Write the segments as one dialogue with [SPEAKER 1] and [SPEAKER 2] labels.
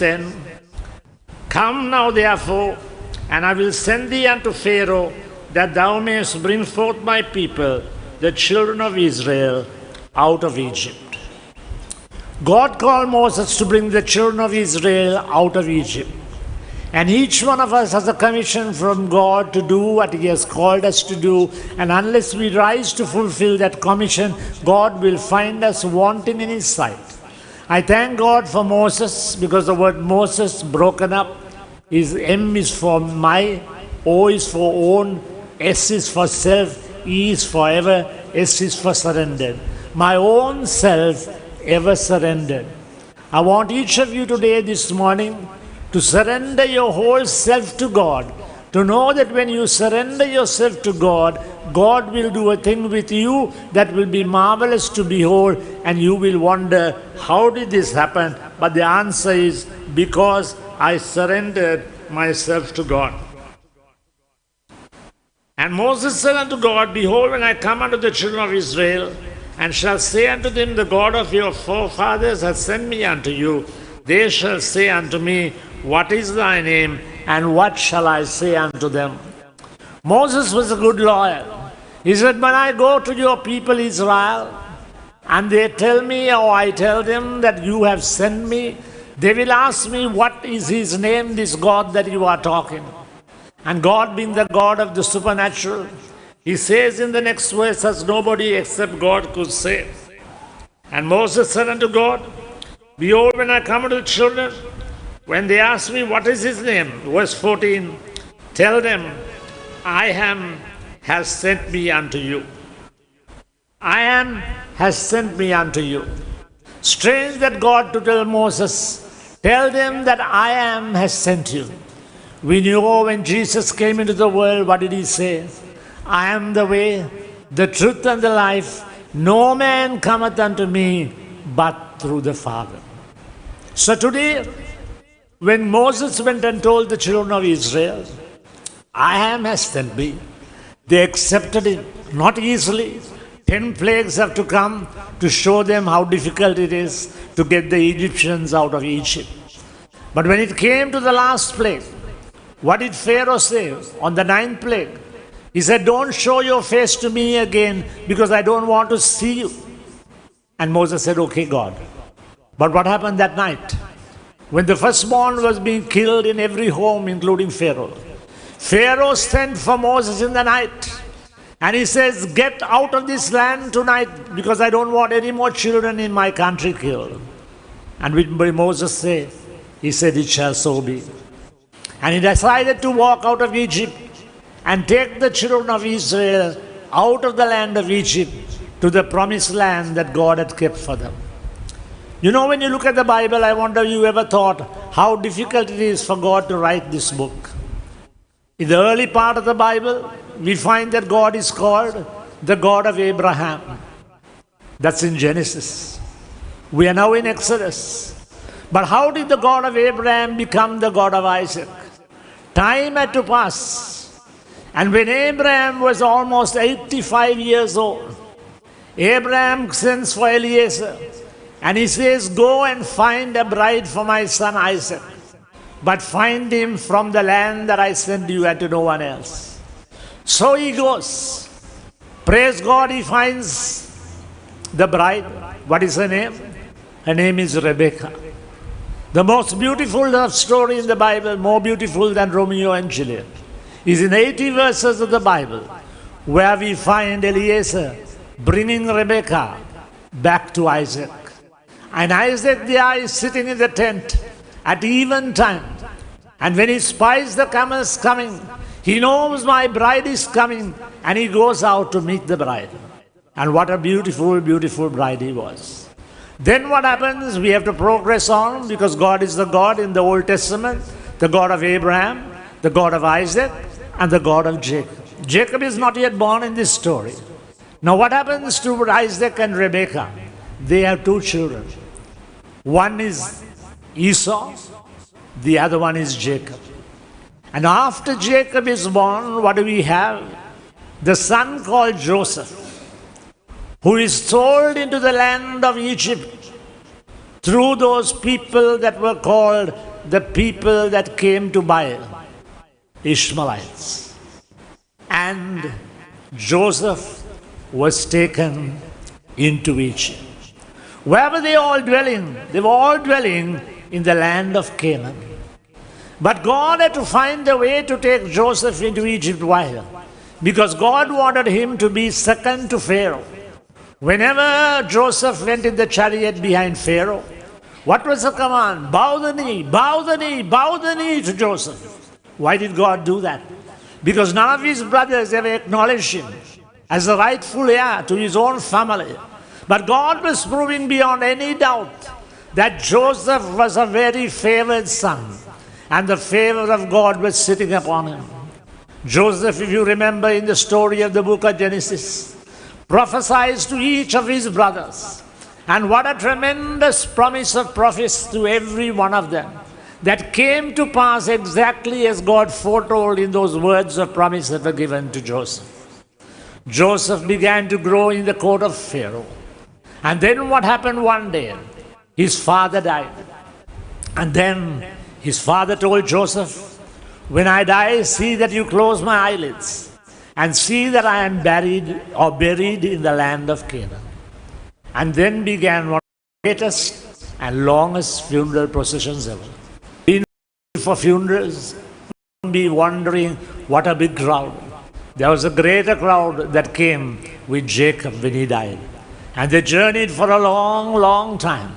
[SPEAKER 1] 10. Come now therefore, and I will send thee unto Pharaoh, that thou mayest bring forth my people, the children of Israel, out of Egypt. God called Moses to bring the children of Israel out of Egypt. And each one of us has a commission from God to do what He has called us to do. And unless we rise to fulfill that commission, God will find us wanting in His sight. I thank God for Moses, because the word Moses, broken up, is M is for my, O is for own, S is for self, E is for ever, S is for surrendered. My own self ever surrendered. I want each of you today, this morning, to surrender your whole self to God. To know that when you surrender yourself to God, God will do a thing with you that will be marvelous to behold, and you will wonder, how did this happen? But the answer is, because I surrendered myself to God. And Moses said unto God, Behold, when I come unto the children of Israel, and shall say unto them, The God of your forefathers hath sent me unto you, they shall say unto me, What is thy name? And what shall I say unto them? Moses was a good lawyer. He said, When I go to your people Israel, and they tell me, or I tell them that you have sent me, they will ask me, What is his name, this God that you are talking? And God, being the God of the supernatural, He says in the next verse, as nobody except God could say. And Moses said unto God, Behold, when I come unto the children, when they ask me, What is his name? Verse 14, tell them, I am has sent me unto you. I am has sent me unto you. Strange that God to tell Moses, tell them that I am has sent you. We knew when Jesus came into the world, what did He say? I am the way, the truth, and the life. No man cometh unto me but through the Father. So today, when Moses went and told the children of Israel, I am has sent me, they accepted it, not easily. 10 plagues have to come to show them how difficult it is to get the Egyptians out of Egypt. But when it came to the last plague, what did Pharaoh say on the 9th plague? He said, Don't show your face to me again, because I don't want to see you. And Moses said, Okay, God. But what happened that night? When the firstborn was being killed in every home, including Pharaoh, Pharaoh sent for Moses in the night. And he says, Get out of this land tonight, because I don't want any more children in my country killed. And what did Moses say? He said, It shall so be. And he decided to walk out of Egypt and take the children of Israel out of the land of Egypt to the promised land that God had kept for them. You know, when you look at the Bible, I wonder you ever thought how difficult it is for God to write this book. In the early part of the Bible, we find that God is called the God of Abraham. That's in Genesis. We are now in Exodus. But how did the God of Abraham become the God of Isaac? Time had to pass. And when Abraham was almost 85 years old, Abraham sends for Eliezer. And he says, Go and find a bride for my son Isaac. But find him from the land that I send you and to no one else. So he goes. Praise God, he finds the bride. What is her name? Her name is Rebecca. The most beautiful love story in the Bible, more beautiful than Romeo and Juliet, is in 80 verses of the Bible, where we find Eliezer bringing Rebecca back to Isaac. And Isaac there is sitting in the tent at eventide. And when he spies the camels coming, he knows my bride is coming, and he goes out to meet the bride. And what a beautiful, beautiful bride he was. Then what happens? We have to progress on, because God is the God in the Old Testament, the God of Abraham, the God of Isaac, and the God of Jacob. Jacob is not yet born in this story. Now what happens to Isaac and Rebekah? They have 2 children. One is Esau, the other one is Jacob. And after Jacob is born, what do we have? The son called Joseph, who is sold into the land of Egypt through those people that were called the people that came to Baal, Ishmaelites. And Joseph was taken into Egypt. Where were they all dwelling? They were all dwelling in the land of Canaan. But God had to find a way to take Joseph into Egypt. Why? Because God wanted him to be second to Pharaoh. Whenever Joseph went in the chariot behind Pharaoh, what was the command? Bow the knee, bow the knee, bow the knee to Joseph. Why did God do that? Because none of his brothers ever acknowledged him as the rightful heir to his own family. But God was proving beyond any doubt that Joseph was a very favored son, and the favor of God was sitting upon him. Joseph, if you remember in the story of the book of Genesis, prophesies to each of his brothers. And what a tremendous promise of prophecy to every one of them that came to pass exactly as God foretold in those words of promise that were given to Joseph. Joseph began to grow in the court of Pharaoh. And then what happened one day? His father died. And then his father told Joseph, when I die, see that you close my eyelids and see that I am buried in the land of Canaan. And then began one of the greatest and longest funeral processions ever. For funerals, be wondering what a big crowd. There was a greater crowd that came with Jacob when he died. And they journeyed for a long, long time.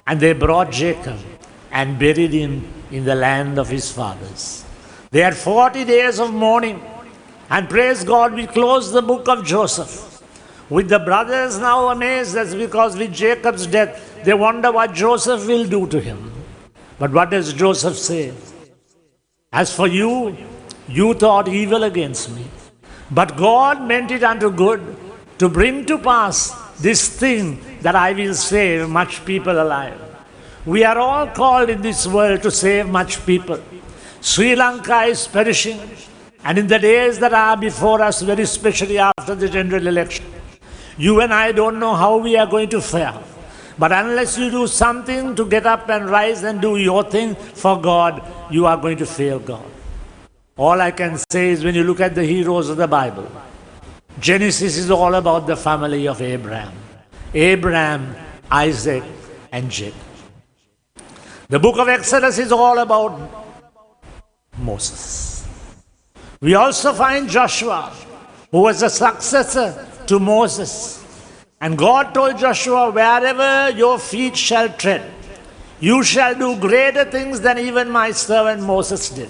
[SPEAKER 1] And they brought Jacob and buried him in the land of his fathers. They had 40 days of mourning. And praise God, we closed the book of Joseph. With the brothers now amazed, that's because with Jacob's death, they wonder what Joseph will do to him. But what does Joseph say? As for you, you thought evil against me. But God meant it unto good to bring to pass this thing that I will save much people alive. We are all called in this world to save much people. Sri Lanka is perishing. And in the days that are before us, very especially after the general election, you and I don't know how we are going to fare. But unless you do something to get up and rise and do your thing for God, you are going to fail God. All I can say is when you look at the heroes of the Bible, Genesis is all about the family of Abraham. Abraham, Isaac, and Jacob. The book of Exodus is all about Moses. We also find Joshua, who was a successor to Moses. And God told Joshua, wherever your feet shall tread, you shall do greater things than even my servant Moses did.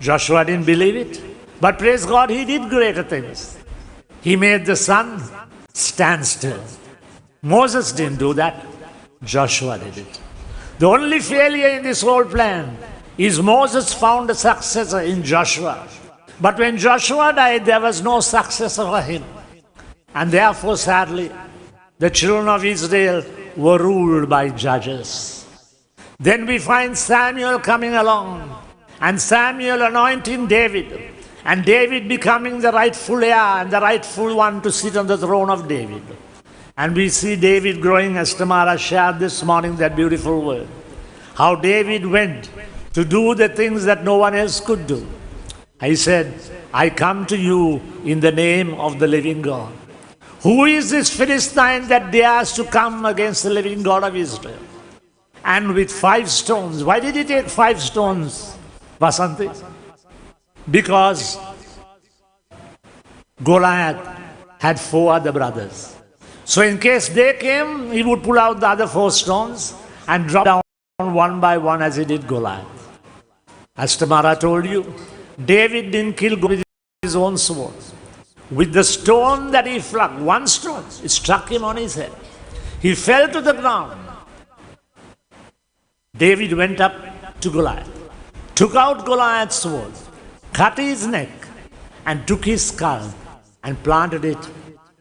[SPEAKER 1] Joshua didn't believe it, but praise God, he did greater things. He made the sun stand still. Moses didn't do that. Joshua did it. The only failure in this whole plan is Moses found a successor in Joshua. But when Joshua died, there was no successor for him. And therefore, sadly, the children of Israel were ruled by judges. Then we find Samuel coming along, and Samuel anointing David, and David becoming the rightful heir and the rightful one to sit on the throne of David. And we see David growing, as Tamara shared this morning, that beautiful word. How David went to do the things that no one else could do. He said, I come to you in the name of the living God. Who is this Philistine that dares to come against the living God of Israel? And with 5 stones. Why did he take 5 stones, Vasanti? Because Goliath had 4 other brothers. So in case they came, he would pull out the other 4 stones and drop down one by one as he did Goliath. As Tamara told you, David didn't kill Goliath with his own sword. With the stone that he flung, 1 stone, it struck him on his head. He fell to the ground. David went up to Goliath, took out Goliath's sword, cut his neck, and took his skull and planted it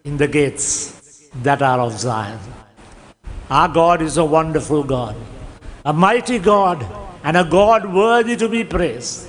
[SPEAKER 1] in the gates that are of Zion. Our God is a wonderful God, a mighty God, and a God worthy to be praised.